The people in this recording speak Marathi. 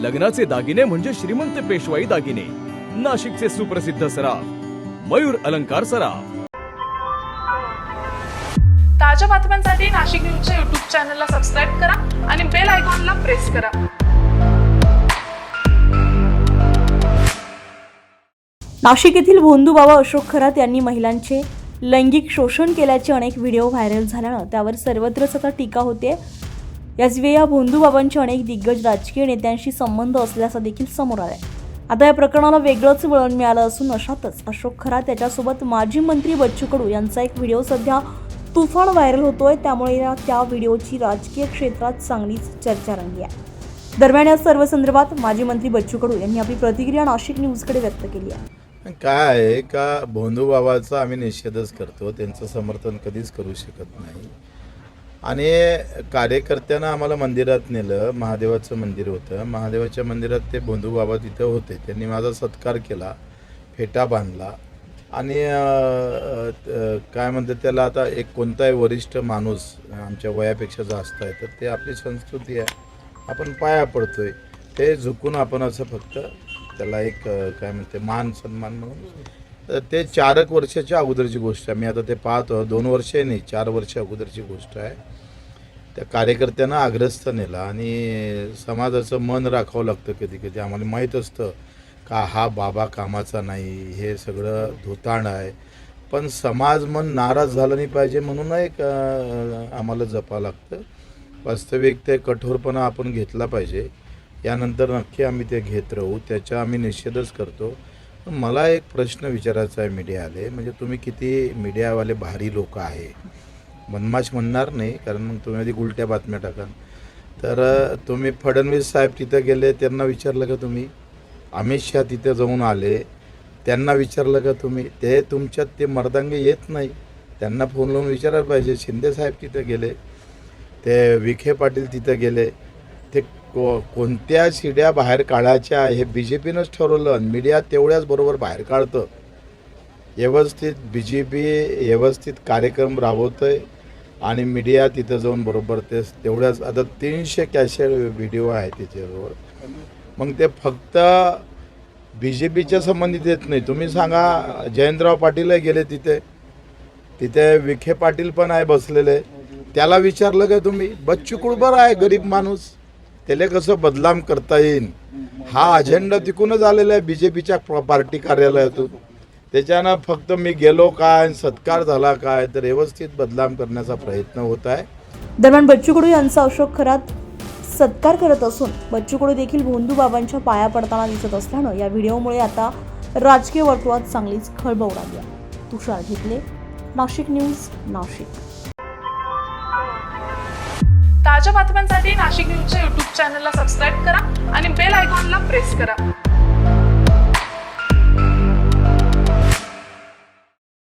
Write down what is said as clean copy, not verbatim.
लग्नाचे दागिने म्हणजे श्रीमंत पेशवाई दागिने, नाशिकचे सुप्रसिद्ध सराफ मयूर अलंकार सराफ। ताज्या बातम्यांसाठी नाशिक न्यूजच्या YouTube चॅनलला सबस्क्राईब करा आणि बेल आयकॉनला प्रेस करा। नाशिक येथील भोंदू बाबा अशोक खरात यांनी महिलांचे लैंगिक शोषण केल्याचे अनेक व्हिडिओ व्हायरल झाल्यानं त्यावर सर्वत्रच आता टीका होते। याचवेळी या भोंदू बाबांचे अनेक दिग्गज राजकीय नेत्यांशी संबंध असल्याचं देखील समोर आलंय। आता या प्रकरणाला वेगळंच वळण मिळालं असून अशातच अशोक खरात याच्यासोबत माजी मंत्री बच्चू कडू यांचा एक व्हिडिओ सध्या तुफान व्हायरल होतोय, त्यामुळे त्या व्हिडिओची राजकीय क्षेत्रात चांगलीच चर्चा रंगली आहे। दरम्यान या सर्व संदर्भात माजी मंत्री बच्चू कडू यांनी आपली प्रतिक्रिया नाशिक न्यूजकडे व्यक्त केली आहे। काय आहे का भोंदू बाबाचा आम्ही निषेधच करतो, त्यांचं समर्थन कधीच करू शकत नाही। आणि कार्यकर्त्यांना आम्हाला मंदिरात नेलं, महादेवाचं मंदिर होतं, महादेवाच्या मंदिरात ते भोंदू बाबा तिथं होते, त्यांनी माझा सत्कार केला, फेटा बांधला आणि काय म्हणतात त्याला, आता एक कोणताही वरिष्ठ माणूस आमच्या वयापेक्षा जास्त आहे तर ते आपली संस्कृती आहे, आपण पाया पडतोय, ते झुकून आपण असं फक्त त्याला एक काय म्हणते मान सन्मान म्हणून, ते 4 वर्षाच्या अगोदरची गोष्ट आहे। मी आता ते पाहतो 2 वर्षे नाही 4 वर्ष अगोदरची गोष्ट आहे। त्या कार्यकर्त्यांना आग्रस्त नेला आणि समाजाचं मन राखावं लागतं, कधी कधी आम्हाला माहीत असतं का हा बाबा कामाचा नाही, हे सगळं धुताण आहे, पण समाज मन नाराज झालं नाही पाहिजे म्हणून एक आम्हाला जपावं लागतं। वास्तविक ते कठोरपणा आपण घेतला पाहिजे, यानंतर नक्की आम्ही ते घेत राहू, त्याचा आम्ही निषेधच करतो। मला एक प्रश्न विचारायचा आहे मीडियावाले, म्हणजे तुम्ही किती मीडियावाले भारी लोक आहे, मनमाश म्हणणार नाही कारण मग तुम्ही आधी उलट्या बातम्या टाकाल। तर तुम्ही फडणवीस साहेब तिथं गेले, त्यांना विचारलं का तुम्ही? अमित शहा तिथे जाऊन आले, त्यांना विचारलं का तुम्ही? ते तुमच्यात ते मर्दांगे येत नाही, त्यांना फोन लावून विचारायला पाहिजे। शिंदे साहेब तिथे गेले, ते विखे पाटील तिथे गेले, ते कोणत्या शिड्या बाहेर काढायच्या हे BJPनंच ठरवलं, मीडिया तेवढ्याच बरोबर बाहेर काढतं। व्यवस्थित BJP व्यवस्थित कार्यक्रम राबवतोय आणि मीडिया तिथं जाऊन बरोबर ते तेवढ्याच, आता 300 कॅसेट व्हिडिओ आहे त्याच्याबरोबर, मग ते फक्त BJPच्या संबंधित येत नाही। तुम्ही सांगा, जयंतराव पाटीलही गेले तिथे, तिथे विखे पाटील पण आहे बसलेले, त्याला विचारलं का तुम्ही? बच्चू कडू बरं आहे, गरीब माणूस, त्याला कसं बदनाम करता येईल हा अजेंडा तिकूनच आलेला आहे BJPच्या पार्टी कार्यालयातून। त्याच्यानं फक्त मी गेलो काय, सत्कार झाला काय, तर व्यवस्थित बदनाम करण्याचा प्रयत्न होत आहे। दरम्यान बच्चू कडू यांचा अशोक खरात सत्कार करत असून बच्चू कडू देखील भोंदू बाबांच्या पाया पडताना दिसत असल्यानं या व्हिडिओमुळे आता राजकीय वर्तुळात चांगलीच खळबळ उडाली आहे। तुषार घेतले, नाशिक न्यूज, नाशिक। ताज्या बातम्यांसाठी नाशिक न्यूजच्या YouTube चॅनलला सबस्क्राईब करा आणि बेल आयकॉनला प्रेस करा।